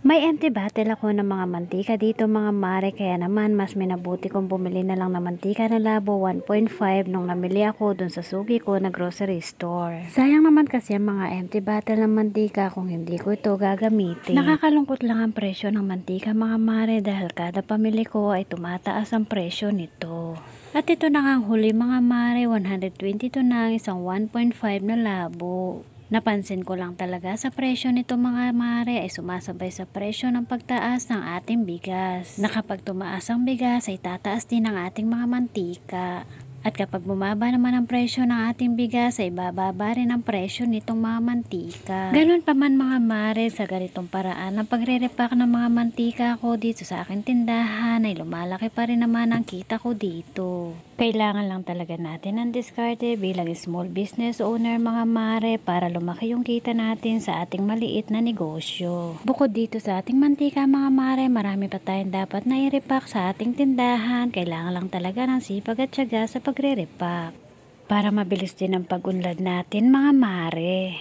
May empty bottle ako ng mga mantika dito mga mare, kaya naman mas minabuti kong bumili na lang ng mantika na labo 1.5 nung namili ako dun sa sugi ko na grocery store. Sayang naman kasi ang mga empty bottle ng mantika kung hindi ko ito gagamitin. Nakakalungkot lang ang presyo ng mantika mga mare dahil kada pamili ko ay tumataas ang presyo nito. At ito na nga ang huli mga mare, 122 na ang isang 1.5 na labo. Napansin ko lang talaga sa presyo nito mga mare ay sumasabay sa presyo ng pagtaas ng ating bigas. Na kapag tumaas ang bigas ay tataas din ang ating mga mantika. At kapag bumaba naman ang presyo ng ating bigas ay bababa rin ang presyo nitong mga mantika. Ganun pa man mga mare, sa ganitong paraan ng pagre-repack ng mga mantika ko dito sa aking tindahan ay lumalaki pa rin naman ang kita ko dito. Kailangan lang talaga natin ang diskarte bilang small business owner mga mare para lumaki yung kita natin sa ating maliit na negosyo. Bukod dito sa ating mantika mga mare, marami pa tayong dapat na i-repack sa ating tindahan. Kailangan lang talaga ng sipag at tiyaga sa pagre-repack para mabilis din ang pag-unlad natin mga mare.